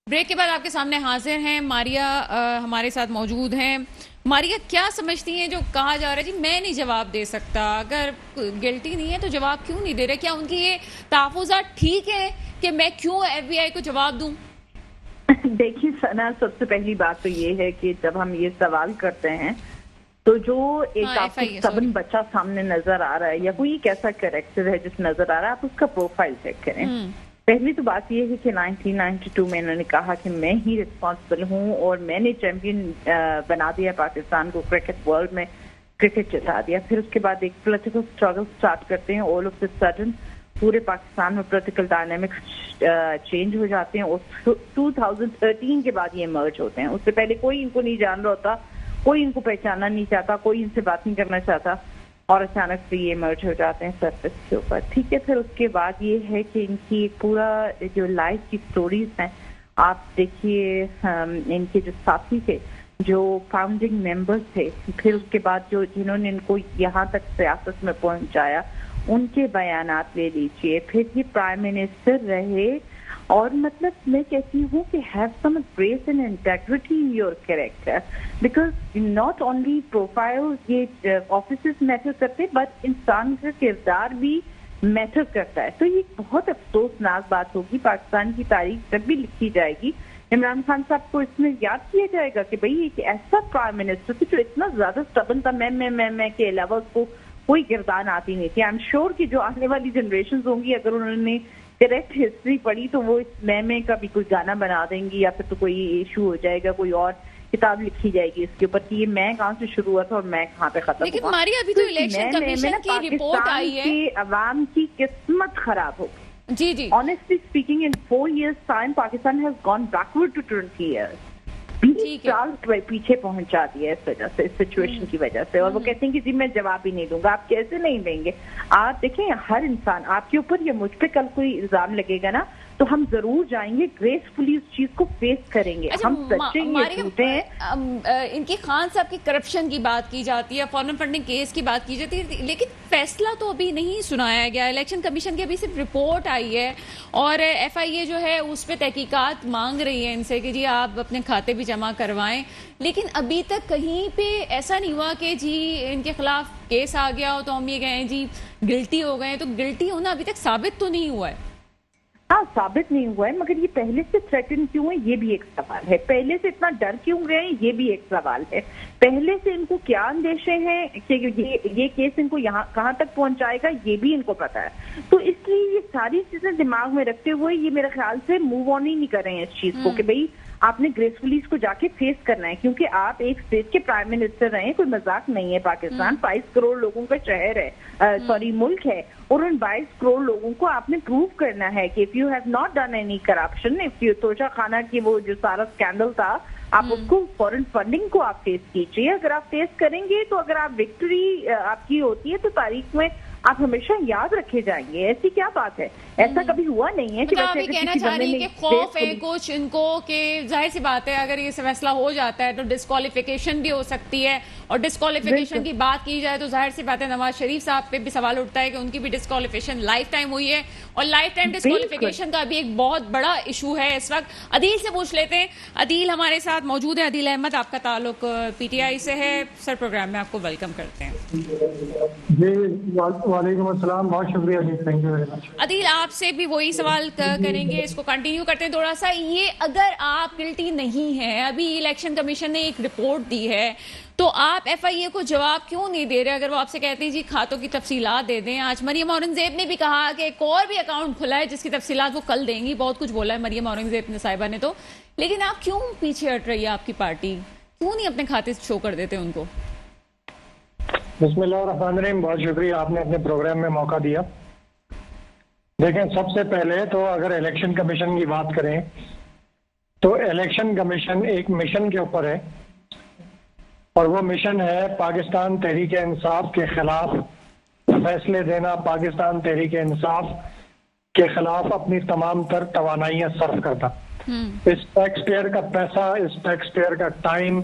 Break के बाद आपके सामने हाजिर हैं मारिया, हमारे साथ मौजूद हैं। मारिया, क्या समझती हैं जो कहा जा रहा है जी मैं नहीं जवाब दे सकता, अगर गिल्टी नहीं है तो जवाब क्यों नहीं दे रहे? क्या उनकी ये तहफ़्फ़ुज़ात ठीक है कि मैं क्यों FBI को जवाब दूं? देखिए सना, सबसे पहली बात तो ये है कि जब हम ये सवाल करते हैं तो जो एक आपको सबन बच्चा सामने नजर आ रहा है या कोई एक ऐसा कैरेक्टर है जिस नजर आ रहा है, आप उसका प्रोफाइल चेक करें। पहली तो बात यह है कि 1992 में इन्होंने कहा कि मैं ही रिस्पॉन्सिबल हूँ और मैंने चैंपियन बना दिया पाकिस्तान को, क्रिकेट वर्ल्ड में क्रिकेट जिता दिया। फिर उसके बाद एक पॉलिटिकल स्ट्रगल स्टार्ट करते हैं। ऑल ऑफ द सडन पूरे पाकिस्तान में पॉलिटिकल डायनेमिक्स चेंज हो जाते हैं और 2013 के बाद ये मर्ज होते हैं। उससे पहले कोई इनको नहीं जान रहा होता, कोई इनको पहचानना नहीं चाहता, कोई इनसे बात नहीं करना चाहता और अचानक से ये मर्ज हो जाते हैं सरफेस के ऊपर। ठीक है, फिर उसके बाद ये है कि इनकी पूरा जो लाइफ की स्टोरीज हैं, आप देखिए इनके जो साथी थे, जो फाउंडिंग मेंबर्स थे, फिर उसके बाद जो जिन्होंने इनको यहाँ तक सियासत में पहुंचाया, उनके बयानात ले लीजिए। फिर ये प्राइम मिनिस्टर रहे और मतलब मैं कहती हूँ कि have some grace and integrity in your character, because not only profile ये ऑफिस मैटर करते बट इंसान का किरदार भी मैटर करता है। तो ये बहुत अफसोसनाक बात होगी। पाकिस्तान की तारीख जब भी लिखी जाएगी, इमरान खान साहब को इसमें याद किया जाएगा कि भाई एक ऐसा प्राइम मिनिस्टर थी जो इतना ज्यादा स्टबन था, मैं के अलावा उसको कोई किरदार आती नहीं थी। आई एम श्योर कि जो आने वाली जनरेशन होंगी, अगर उन्होंने डायरेक्ट हिस्ट्री पढ़ी तो वो इस मैं का भी कोई गाना बना देंगी या फिर तो कोई इशू हो जाएगा, कोई और किताब लिखी जाएगी इसके ऊपर कि ये मैं कहाँ से शुरू हुआ था और मैं कहाँ पे खत्म हुआ। लेकिन मारिया, अभी तो इलेक्शन कमीशन की रिपोर्ट आई है कि अवाम की किस्मत खराब हो गई। जी जी, honestly speaking, in 4 years time Pakistan has gone backward to 20 years। 20 साल पीछे पहुंचा दिया इस वजह से, इस सिचुएशन की वजह से। और वो कहते हैं कि जी मैं जवाब ही नहीं दूंगा। आप कैसे नहीं देंगे? आप देखें, हर इंसान आपके ऊपर या मुझ पे कल कोई इल्जाम लगेगा ना, तो हम जरूर जाएंगे, ग्रेसफुली उस चीज को फेस करेंगे। अच्छा, हम सच्चे हैं। इनकी खान साहब की करप्शन की बात की जाती है, फॉरेन फंडिंग केस की बात की जाती है, लेकिन फैसला तो अभी नहीं सुनाया गया। इलेक्शन कमीशन की अभी सिर्फ रिपोर्ट आई है और FIA जो है उस पर तहकीकात मांग रही है इनसे कि जी आप अपने खाते भी जमा करवाएं, लेकिन अभी तक कहीं पे ऐसा नहीं हुआ कि जी इनके खिलाफ केस आ गया हो तो हम ये कहें जी गिल्टी हो गए। तो गिल्टी होना अभी तक साबित तो नहीं हुआ है। हाँ, साबित नहीं हुआ है, मगर ये पहले से थ्रेटन क्यों है ये भी एक सवाल है। पहले से इतना डर क्यों गए हैं ये भी एक सवाल है। पहले से इनको क्या अंदेशे हैं कि ये केस इनको यहाँ कहाँ तक पहुंचाएगा ये भी इनको पता है। तो इसलिए ये सारी चीजें दिमाग में रखते हुए ये मेरे ख्याल से मूव ऑन ही नहीं कर रहे हैं इस चीज को कि भाई आपने ग्रेसफुली इसको जाके फेस करना है, क्योंकि आप एक स्टेट के प्राइम मिनिस्टर रहे, कोई मजाक नहीं है। पाकिस्तान 22 करोड़ लोगों का शहर है, सॉरी मुल्क है, और उन 22 करोड़ लोगों को आपने प्रूव करना है कि if you have not done any corruption, if you Tosha Khana की वो जो सारा स्कैंडल था, आप उसको फॉरेन फंडिंग को आप फेस कीजिए। अगर आप फेस करेंगे तो अगर आप विक्ट्री आपकी होती है तो तारीख में आप हमेशा याद रखे जाएंगे। ऐसी क्या बात है? ऐसा कभी हुआ नहीं है कि आप ये कहना चाह रही कि खौफ है कुछ इनको कि जाहिर सी बात है अगर ये फैसला हो जाता है तो डिस्क्वालिफिकेशन भी हो सकती है, और डिस्क्वालिफिकेशन की बात की जाए तो जाहिर सी बात है नवाज शरीफ साहब पे भी सवाल उठता है कि उनकी भी डिस्क्वालिफिकेशन लाइफ टाइम हुई है और लाइफ टाइम डिस्क्वालिफिकेशन का भी एक बहुत बड़ा इशू है इस वक्त। अदील से पूछ लेते हैं, अदील हमारे साथ मौजूद है। अदील अहमद, आपका ताल्लुक PTI से है सर, प्रोग्राम में आपको वेलकम करते हैं। वालेकुम अस्सलाम, बहुत शुक्रिया जी, thank you very much. Adeel, आपसे भी वही सवाल करेंगे, इसको कंटिन्यू करते हैं थोड़ा सा। ये अगर आप गिल्टी नहीं है, अभी इलेक्शन कमीशन ने एक रिपोर्ट दी है, तो आप FIA को जवाब क्यों नहीं दे रहे? अगर वो आपसे कहते हैं जी खातों की तफसीलात दे दें। आज मरियम औरंगजेब ने भी कहा कि एक और भी अकाउंट खुला है जिसकी तफसीलात वो कल देंगी। बहुत कुछ बोला है मरियम औरंगजेब ने साहिबा ने तो, लेकिन आप क्यों पीछे हट रही है? आपकी पार्टी क्यों नहीं अपने खाते से शो कर देते उनको? बिस्मिल्लाहिर्रहमानिर्रहीम, बहुत शुक्रिया, आपने अपने प्रोग्राम में मौका दिया। देखें, सबसे पहले तो अगर इलेक्शन कमीशन की बात करें तो इलेक्शन कमीशन एक मिशन के ऊपर है और वो मिशन है पाकिस्तान तहरीक इंसाफ के खिलाफ फैसले देना, पाकिस्तान तहरीक इंसाफ के खिलाफ अपनी तमाम तर तवानाइयां सर्व करना। इस टैक्स पेयर का पैसा, इस टैक्स पेयर का टाइम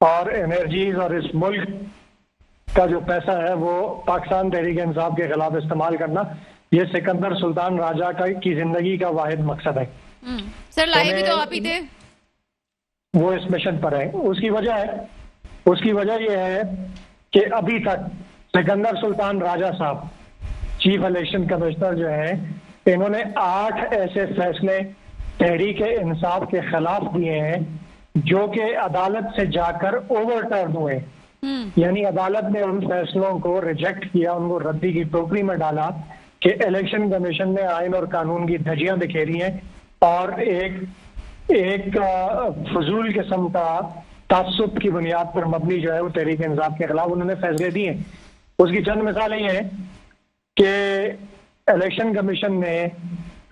और एनर्जीज और इस मुल्क का जो पैसा है वो पाकिस्तान तहरीक इंसाफ के खिलाफ इस्तेमाल करना, ये सिकंदर सुल्तान राजा की जिंदगी का वाहिद मकसद है। सर लाए भी तो आप ही थे। वो इस मिशन पर है। उसकी वजह यह है कि अभी तक सिकंदर सुल्तान राजा साहब चीफ इलेक्शन कमिश्नर जो है, इन्होंने 8 ऐसे फैसले तहरीक इंसाफ के खिलाफ दिए हैं जो कि अदालत से जाकर ओवरटर्न हुए। यानी अदालत ने उन फैसलों को रिजेक्ट किया, उनको रद्दी की टोकरी में डाला कि इलेक्शन कमीशन ने आइन और कानून की धज्जियां बिखेरी हैं और एक फजूल किस्म का तासुब की बुनियाद पर मबनी जो है वो तहरीक इंसाफ के खिलाफ उन्होंने फैसले दिए। उसकी चंद मिसालें ये हैं कि इलेक्शन कमीशन ने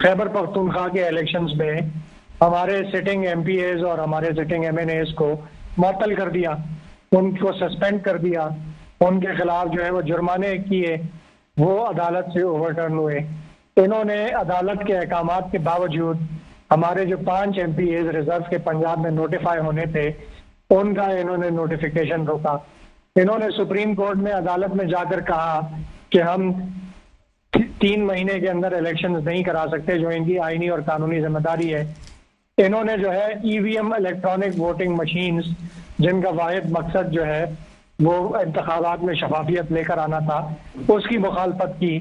खैबर पख्तूनख्वा के इलेक्शंस में हमारे सिटिंग MPAs और हमारे सिटिंग MNAs को मुअत्तल कर दिया, उनको सस्पेंड कर दिया, उनके खिलाफ जो है वो जुर्माने किए, वो अदालत से ओवरटर्न हुए। इन्होंने अदालत के अहकामात के बावजूद हमारे जो 5 MPAs रिजर्व के पंजाब में नोटिफाई होने थे, उनका इन्होंने नोटिफिकेशन रोका। इन्होंने सुप्रीम कोर्ट में अदालत में जाकर कहा कि हम 3 महीने के अंदर इलेक्शन नहीं करा सकते, जो इनकी आईनी और कानूनी जिम्मेदारी है। इन्होंने जो है EVM इलेक्ट्रॉनिक वोटिंग मशीन्स, जिनका वाहिद मकसद जो है वो इंतखाबात में शफाफियत लेकर आना था, उसकी मुखालफत की।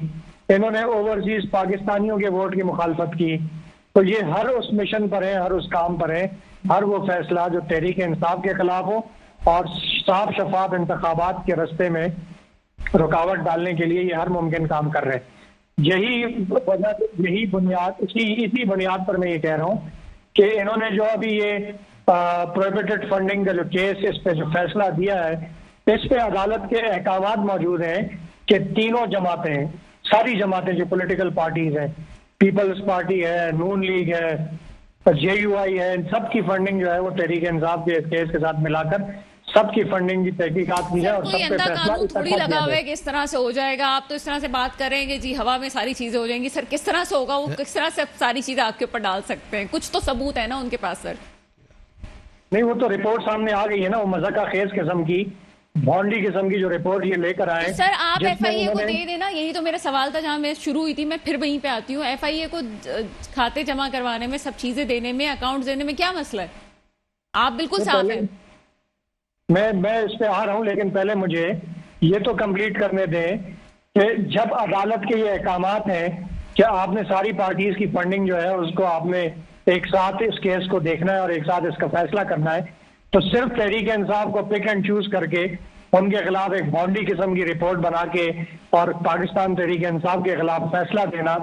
इन्होंने ओवरसीज पाकिस्तानियों के वोट की मुखालफत की। तो ये हर उस मिशन पर है, हर उस काम पर है, हर वो फैसला जो तहरीक इंसाफ के खिलाफ हो और साफ शफाफ इंतखाबात के रास्ते में रुकावट डालने के लिए ये हर मुमकिन काम कर रहे हैं। यही बुनियाद, इसी बुनियाद पर मैं ये कह रहा हूँ कि इन्होंने जो अभी ये प्रोहिबिटेड फंडिंग का जो केस, इस पे जो फैसला दिया है, इस पे अदालत के अहकामात मौजूद हैं कि तीनों जमातें, सारी जमातें जो पॉलिटिकल पार्टीज हैं, पीपल्स पार्टी है, नून लीग है, JUI है, इन सब की फंडिंग जो है वो तहरीक इंसाफ के केस के साथ मिलाकर सबकी फंडिंग की तहकीकात की जाए और सब पे फैसला थोड़ी लगा हुआ है कि इस तरह से हो जाएगा। आप तो इस तरह से बात कर रहे हैं कि जी हवा में सारी चीजें हो जाएंगी। सर किस तरह से होगा, वो किस तरह से सारी चीजें आपके ऊपर डाल सकते हैं? कुछ तो सबूत है ना उनके पास सर। नहीं, वो तो रिपोर्ट सामने आ गई है ना, वो मज़ाका खेज किस्म की, भौंडी किस्म की जो रिपोर्ट ये लेकर आए। सर आप FIA को दे देना, यही तो मेरा सवाल था जहां मैं शुरू हुई थी। मैं फिर वहीं पे आती हूँ। FIA को खाते जमा करवाने में, सब चीजें देने में, अकाउंट देने में क्या मसला है? आप बिल्कुल साफ है। मैं इस पे आ रहा हूँ, लेकिन पहले मुझे ये तो कंप्लीट करने दें कि जब अदालत के ये अहकामात हैं कि आपने सारी पार्टीज की फंडिंग जो है उसको आपने एक साथ इस केस को देखना है और एक साथ इसका फैसला करना है, तो सिर्फ तहरीक इंसाफ को पिक एंड चूज करके उनके खिलाफ एक बॉन्डी किस्म की रिपोर्ट बना के और पाकिस्तान तहरीक इंसाफ के खिलाफ फैसला देना,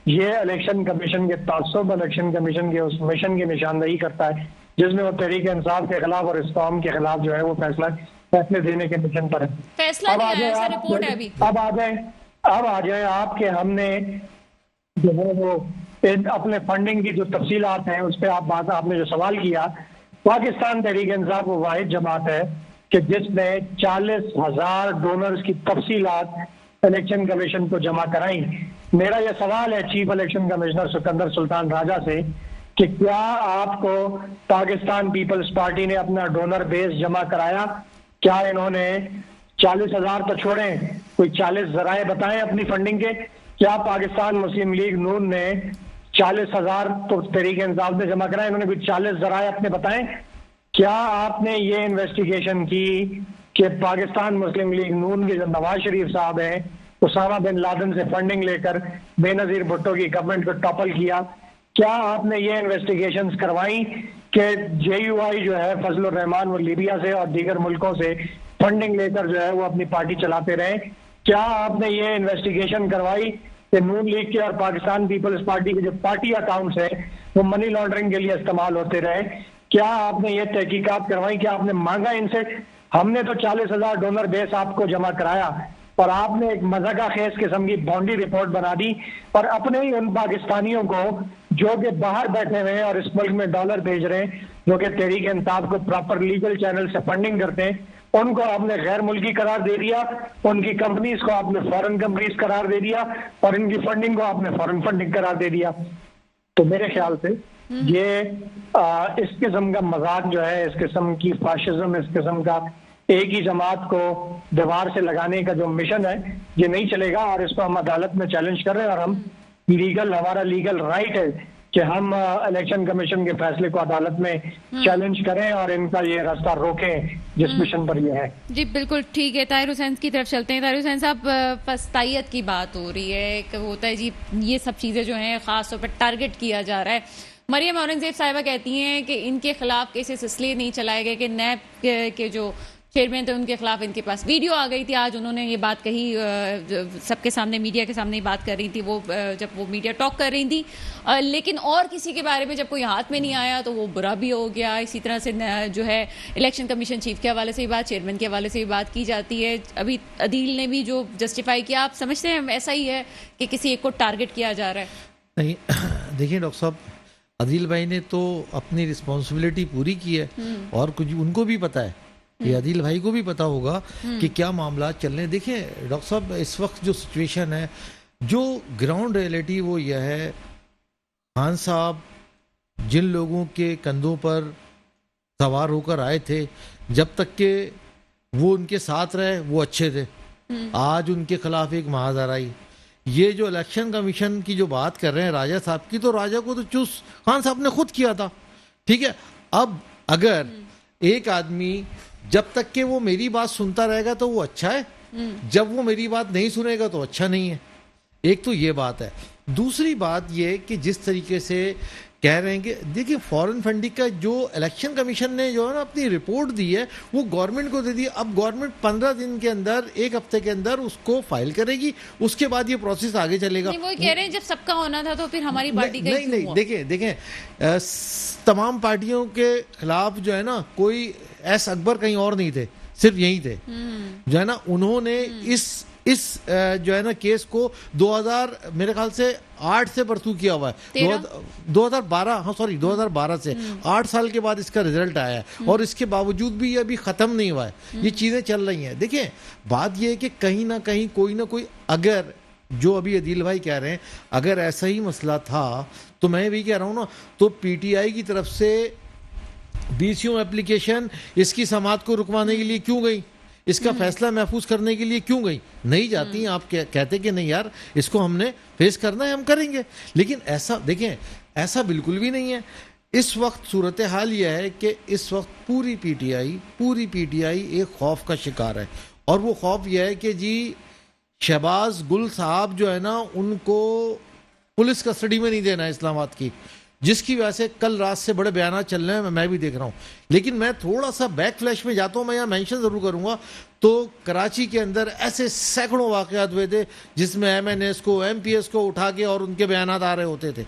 ये इलेक्शन कमीशन के तासुब, इलेक्शन कमीशन के उस मिशन की निशानदेही करता है जिसमें वो तहरीक इंसाफ के खिलाफ और इस कौम के खिलाफ जो है वो फैसले देने के मिशन पर है। फैसला अब आ जाए आपके, हमने जो है वो अपने फंडिंग की जो तफसीलात हैं उस पर आपने जो सवाल किया, पाकिस्तान तहरीक इंसाफ वो वाहिद जमात है कि जिसने 40,000 डोनर्स की तफसीलात इलेक्शन कमीशन को जमा कराई। मेरा यह सवाल है chief election commissioner Sikandar Sultan Raja से कि क्या आपको पाकिस्तान पीपल्स पार्टी ने अपना डोनर बेस जमा कराया? क्या इन्होंने 40,000 तो छोड़े, कोई 40 जराए बताएं अपनी फंडिंग के? क्या पाकिस्तान मुस्लिम लीग नून ने 40,000 तो तहरीक इंसाफ ने जमा कराए, इन्होंने कोई 40 जराए अपने बताएं? क्या आपने ये इन्वेस्टिगेशन की कि पाकिस्तान मुस्लिम लीग नून के जो नवाज शरीफ साहब हैं, उसामा बिन लादेन से फंडिंग लेकर बेनजीर भुट्टो की गवर्नमेंट को टॉपल किया? क्या आपने ये इन्वेस्टिगेशंस करवाई कि JUI जो है फजलुर रहमान वो लीबिया से और दीगर मुल्कों से फंडिंग लेकर जो है वो अपनी पार्टी चलाते रहे? क्या आपने ये इन्वेस्टिगेशन करवाई कि नून लीग के और पाकिस्तान पीपल्स पार्टी के जो पार्टी अकाउंट्स है वो मनी लॉन्ड्रिंग के लिए इस्तेमाल होते रहे? क्या आपने ये तहकीकात करवाई? क्या आपने मांगा इनसे? हमने तो 40,000 डोनर बेस आपको जमा कराया और आपने एक मजाका खेज किस्म की बॉन्डी रिपोर्ट बना दी और अपने ही उन पाकिस्तानियों को जो कि बाहर बैठे हुए हैं और इस मुल्क में डॉलर भेज रहे हैं, जो कि तहरीक इंसाफ को प्रॉपर लीगल चैनल से फंडिंग करते हैं, उनको आपने गैर मुल्की करार दे दिया, उनकी कंपनीज को आपने फॉरेन कंपनीज करार दे दिया और इनकी फंडिंग को आपने फॉरेन फंडिंग करार दे दिया। तो मेरे ख्याल से ये इस किस्म का मजाक जो है, इस किस्म की फाशिज्म, इस किस्म का एक ही जमात को दीवार से लगाने का जो मिशन है, ये नहीं चलेगा और इसको हम अदालत में चैलेंज कर रहे हैं और हम हमारा लीगल राइट है कि हम इलेक्शन कमीशन के फैसले को अदालत में चैलेंज करें और इनका ये रास्ता रोकें जिस मिशन पर ये है। जी बिल्कुल ठीक है, ताहिर हुसैन की तरफ चलते हैं। ताहिर हुसैन साहब, फस्तायत की बात हो रही है, एक होता है जी ये सब चीज़ें जो हैं ख़ास तौर पर टारगेट किया जा रहा है। मरियम औरंगजेब साहिबा कहती हैं कि इनके खिलाफ केसेस इसलिए नहीं चलाए गए कि नैब के जो चेयरमैन थे उनके खिलाफ इनके पास वीडियो आ गई थी। आज उन्होंने ये बात कही, सबके सामने, मीडिया के सामने ही बात कर रही थी वो, जब वो मीडिया टॉक कर रही थी। लेकिन और किसी के बारे में जब कोई हाथ में नहीं आया तो वो बुरा भी हो गया। इसी तरह से जो है इलेक्शन कमीशन चीफ के हवाले से भी बात, चेयरमैन के हवाले से भी बात की जाती है। अभी अदील ने भी जो जस्टिफाई किया, आप समझते हैं ऐसा ही है कि किसी एक को टारगेट किया जा रहा है? नहीं, देखिए डॉक्टर साहब, अदील भाई ने तो अपनी रिस्पॉन्सिबिलिटी पूरी की है और कुछ उनको भी पता है, ये अदील भाई को भी पता होगा कि क्या मामला चल रहे हैं। देखिए डॉक्टर साहब, इस वक्त जो सिचुएशन है, जो ग्राउंड रियलिटी वो यह है, खान साहब जिन लोगों के कंधों पर सवार होकर आए थे, जब तक के वो उनके साथ रहे वो अच्छे थे। आज उनके खिलाफ एक महाजर आई। ये जो इलेक्शन कमीशन की जो बात कर रहे हैं राजा साहब की, तो राजा को तो चूस खान साहब ने खुद किया था, ठीक है। अब अगर एक आदमी जब तक कि वो मेरी बात सुनता रहेगा तो वो अच्छा है, जब वो मेरी बात नहीं सुनेगा तो अच्छा नहीं है। एक तो ये बात है। दूसरी बात ये कि जिस तरीके से कह रहे हैं कि देखिए फॉरेन फंडिंग का जो इलेक्शन कमीशन ने जो है ना अपनी रिपोर्ट दी है वो गवर्नमेंट को दे दी। अब गवर्नमेंट 15 दिन के अंदर, एक हफ्ते के अंदर उसको फाइल करेगी, उसके बाद ये प्रोसेस आगे चलेगा। नहीं, वो कह रहे हैं जब सबका होना था तो फिर हमारी पार्टी का नहीं, देखें तमाम पार्टियों के खिलाफ जो है ना कोई एस अकबर कहीं और नहीं थे, सिर्फ यही थे जो है ना। उन्होंने इस जो है ना केस को 2000 मेरे ख्याल से 8 से परसू किया हुआ है, 2012 से 8 साल के बाद इसका रिजल्ट आया है और इसके बावजूद भी ये अभी खत्म नहीं हुआ है, ये चीजें चल रही हैं। देखिए बात ये है कि कहीं ना कहीं कोई ना कोई, अगर जो अभी अदील भाई कह रहे हैं अगर ऐसा ही मसला था तो मैं भी कह रहा हूं ना, तो पीटीआई की तरफ से बीसीओ एप्लीकेशन इसकी समाअत को रुकवाने के लिए क्यों गई, इसका फैसला महफूज करने के लिए क्यों गई? नहीं जाती। आप कहते कि नहीं यार इसको हमने फेस करना है, हम करेंगे। लेकिन ऐसा देखें, ऐसा बिल्कुल भी नहीं है। इस वक्त सूरत हाल यह है कि इस वक्त पूरी पीटीआई एक खौफ का शिकार है और वो खौफ यह है कि जी शहबाज गुल साहब जो है ना उनको पुलिस कस्टडी में नहीं देना है इस्लामाबाद की, जिसकी वजह से कल रात से बड़े बयान चल रहे हैं, मैं भी देख रहा हूं। लेकिन मैं थोड़ा सा बैक फ्लैश में जाता हूं, मैं यहाँ मेंशन जरूर करूंगा। तो कराची के अंदर ऐसे सैकड़ों वाकयात हुए थे जिसमें एमएनएस को, एमपीएस को उठा के और उनके बयान आ रहे होते थे,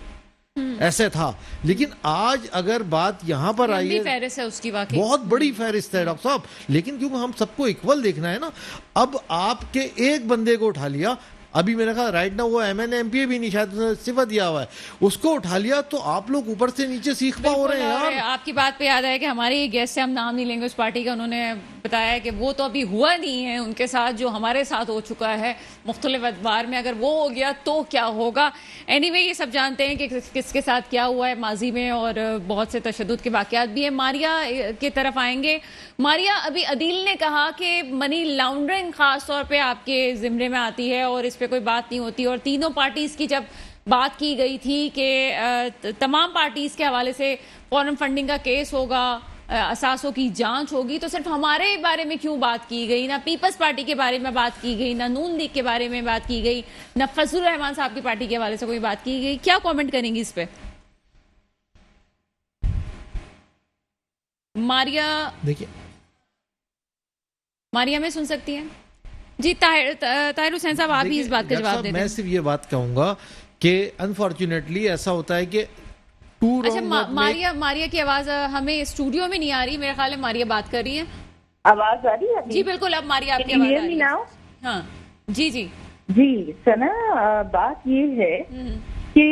ऐसे था। लेकिन आज अगर बात यहाँ पर आई है, फहरिस्त है उसकी, वाकई बहुत बड़ी फहरिस्त है डॉक्टर साहब। लेकिन क्योंकि हम सबको इक्वल देखना है ना, अब आपके एक बंदे को उठा लिया, अभी मेरा ख्याल राइट ना वो एमएनए एमपीए भी नहीं शायद इस्तीफा दिया हुआ है, उसको उठा लिया तो आप लोग ऊपर से नीचे सीखपा हो रहे हैं यार। आपकी बात पे याद आया कि हमारे गेस्ट से, हम नाम नहीं लेंगे उस पार्टी का, उन्होंने बताया कि वो तो अभी हुआ नहीं है उनके साथ जो हमारे साथ हो चुका है मुख्तलिफ अदवार में, अगर वो हो गया तो क्या होगा। एनीवे ये सब जानते हैं कि किसके साथ क्या हुआ है माजी में और बहुत से तशद्दुद के वाकयात भी है। मारिया की तरफ आएंगे। मारिया, अभी अदील ने कहा कि मनी लॉन्ड्रिंग खास तौर पे आपके जिम्मे में आती है और इस पे कोई बात नहीं होती, और तीनों पार्टीज की जब बात की गई थी कि तमाम पार्टीज के हवाले से फॉरेन फंडिंग का केस होगा, असासों की जांच होगी, तो सिर्फ हमारे बारे में क्यों बात की गई? ना पीपल्स पार्टी के बारे में बात की गई, ना नून लीग के बारे में बात की गई, ना फजलुर रहमान साहब की पार्टी के हवाले से कोई बात की गई। क्या कमेंट करेंगी इस पे? मारिया, देखिए मारिया में सुन सकती हैं जी? ताहिर हुसैन साहब, आप ही इस बात का जवाब देते हैं। मैं सिर्फ ये बात कहूंगा कि अनफॉर्चुनेटली ऐसा होता है कि अच्छा, मारिया की आवाज हमें स्टूडियो में नहीं आ रही, मेरा ख्याल है मारिया बात कर रही है। आवाज आ रही है? जी बिल्कुल, अब मारिया आपकी आवाज आ रही है। हाँ जी जी जी सना, बात ये है कि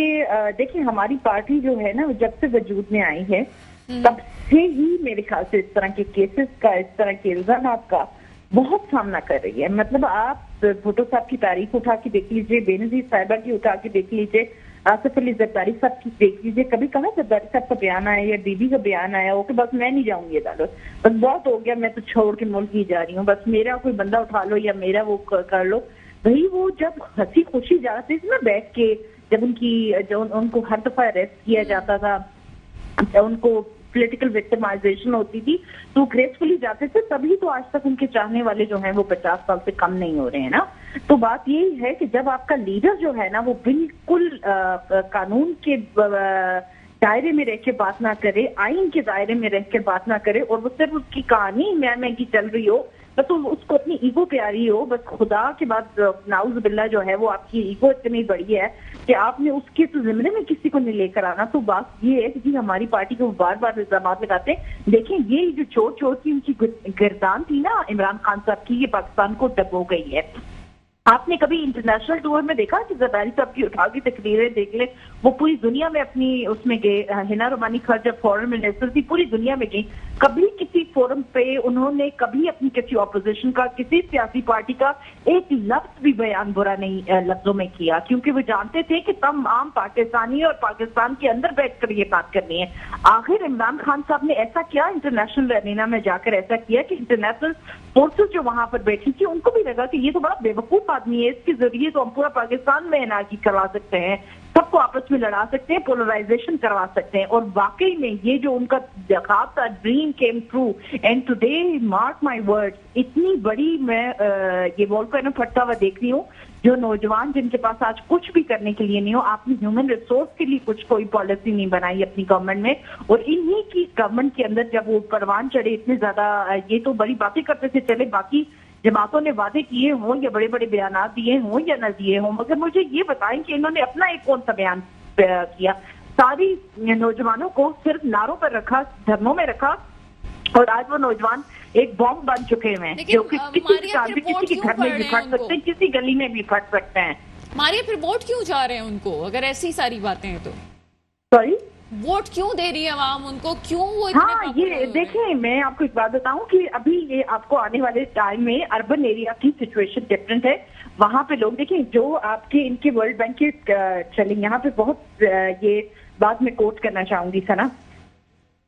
देखिए हमारी पार्टी जो है ना, जब से वजूद में आई है तब से ही मेरे ख्याल से इस तरह के केसेस का, इस तरह के इल्जामात का बहुत सामना कर रही है। मतलब आप भुट्टो साहब की तारीख उठा के देख लीजिए, बेनजीर साहिबा की उठा के देख लीजिए, आसिफ अली जरदारी साहब की देख लीजिए। कभी कहा जरदारी साहब का बयान आया या दीदी का बयान आया हो कि बस मैं नहीं जाऊंगी अदालत, बस बहुत हो गया, मैं तो छोड़ के मुल्क ही जा रही हूँ, बस मेरा कोई बंदा उठा लो या मेरा वो कर लो। भाई वो जब हंसी खुशी जाते थे ना बैठ के जब उनको हर दफा अरेस्ट किया जाता था, जब उनको पॉलिटिकल विक्टिमाइजेशन होती थी तो ग्रेसफुली जाते थे, तभी तो आज तक उनके चाहने वाले जो हैं वो 50 साल से कम नहीं हो रहे हैं ना। तो बात यही है कि जब आपका लीडर जो है ना वो बिल्कुल कानून के दायरे में रह के बात ना करे, आइन के दायरे में रह के बात ना करे, और वो सिर्फ उसकी कहानी मैं की चल रही हो, बस तो उसको अपनी ईगो प्यारी हो, बस खुदा के बाद नाउज बिल्ला जो है वो आपकी ईगो इतनी बड़ी है कि आपने उसके तो जिम्मे में किसी को नहीं लेकर आना। तो बात ये है कि जी हमारी पार्टी को बार बार इल्जाम लगाते हैं। देखें, ये जो चोर चोर की उनकी गिरदान थी ना इमरान खान साहब की, ये पाकिस्तान को डबो गई है। आपने कभी इंटरनेशनल टूर में देखा कि जरदारी साहब की उठा की तकरीरें देख ले, वो पूरी दुनिया में अपनी उसमें गए, हिना रोमानी खर जब फॉरेन मिनिस्टर थी पूरी दुनिया में गई, कभी किसी फोरम पे उन्होंने कभी अपनी किसी ऑपोजिशन का, किसी सियासी पार्टी का एक लफ्ज भी बयान बुरा नहीं लफ्जों में किया, क्योंकि वो जानते थे कि तमाम पाकिस्तानी और पाकिस्तान के अंदर बैठकर ये बात करनी है। आखिर इमरान खान साहब ने ऐसा किया इंटरनेशनल अरेना में जाकर, ऐसा किया कि इंटरनेशनल फोर्सेस जो वहां पर बैठी थी उनको भी लगा कि ये तो बड़ा बेवकूफ आदमी है, इसके जरिए तो हम पूरा पाकिस्तान में एनार्की करवा सकते हैं, सबको आपस में लड़ा सकते हैं, पोलराइजेशन करवा सकते हैं। और वाकई में ये जो उनका ख्वाब था, dream came true, and today mark my words, इतनी बड़ी मैं ये वॉल्केनो फटता हुआ देख रही हूँ। जो नौजवान जिनके पास आज कुछ भी करने के लिए नहीं हो, आपने ह्यूमन रिसोर्स के लिए कोई पॉलिसी नहीं बनाई अपनी गवर्नमेंट में, और इन्हीं की गवर्नमेंट के अंदर जब वो परवान चढ़े इतने ज्यादा, ये तो बड़ी बातें करते थे, चले बाकी जमातों ने वादे किए हों या बड़े बड़े बयान दिए हों या न दिए हों, मगर मुझे ये बताएं कि इन्होंने अपना एक कौन सा बयान किया? सारी नौजवानों को सिर्फ नारों पर रखा, धरनों में रखा, और आज वो नौजवान एक बॉम्ब बन चुके हैं जो कि किसी के घर में भी फट सकते हैं, किसी गली में भी फट सकते हैं। मारिया, फिर वोट क्यों जा रहे हैं उनको अगर ऐसी सारी बातें हैं तो? सॉरी, वोट क्यों दे रही है आवाम उनको, क्यों वो इतने? हाँ, ये देखें, मैं आपको एक बात बताऊं कि अभी ये आपको आने वाले टाइम में अर्बन एरिया की सिचुएशन डिफरेंट है। वहां पे लोग देखें, जो आपके इनके वर्ल्ड बैंक के चले, यहाँ पे बहुत ये बात मैं कोट करना चाहूंगी सना,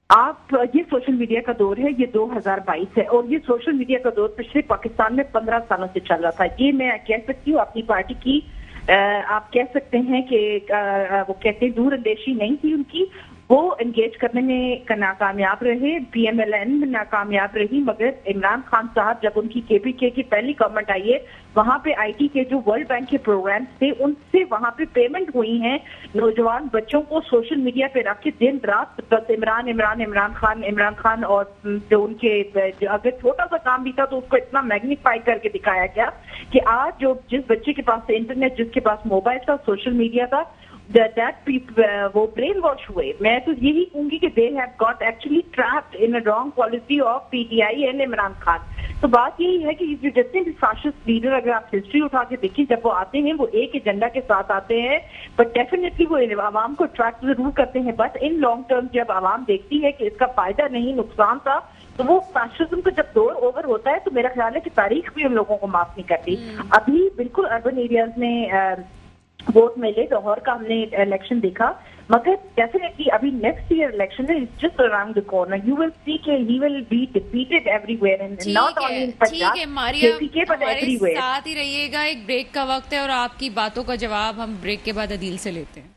आप ये सोशल मीडिया का दौर है, ये 2022 है, और ये सोशल मीडिया का दौर पिछले पाकिस्तान में 15 सालों से चल रहा था। ये मैं कह सकती हूँ अपनी पार्टी की, आप कह सकते हैं कि वो कहते हैं दूरअंदेशी नहीं थी उनकी, वो एंगेज करने में नाकामयाब रहे, PMLN में नाकामयाब रही, मगर इमरान खान साहब जब उनकी KPK की पहली गवर्नमेंट आई है, वहां पे IT के जो वर्ल्ड बैंक के प्रोग्राम्स थे उनसे वहां पे पेमेंट हुई है। नौजवान बच्चों को सोशल मीडिया पे रख के दिन रात बस इमरान खान और जो उनके अगर छोटा सा काम भी था तो उसको इतना मैग्नीफाई करके दिखाया गया कि आज जो जिस बच्चे के पास इंटरनेट, जिसके पास मोबाइल था, सोशल मीडिया था, वो ब्रेन वॉश हुए। मैं तो यही कहूंगी कि they have got actually trapped in a wrong policy of PTI and Imran Khan. तो बात यही है कि जो जितने भी फाशिस्ट लीडर, अगर आप हिस्ट्री उठा के देखिए, जब वो आते हैं वो एक एजेंडा के साथ आते हैं, बट डेफिनेटली वो आवाम को ट्रैक जरूर करते हैं। बट इन लॉन्ग टर्म जब आवाम देखती है कि इसका फायदा नहीं नुकसान था, तो वो फाशिज्म का जब दौर ओवर होता है तो मेरा ख्याल है कि तारीख भी उन लोगों को माफ नहीं करती। अभी बिल्कुल अर्बन एरियाज में वोट मिले, लाहौर का हमने इलेक्शन देखा, मगर डेफिनेटली अभी नेक्स्ट ईयर इलेक्शन है, it's just around the corner, you will see के he will be defeated everywhere and not only in Punjab, KPK but everywhere. साथ ही रहिएगा, एक ब्रेक का वक्त है और आपकी बातों का जवाब हम ब्रेक के बाद अदील से लेते हैं।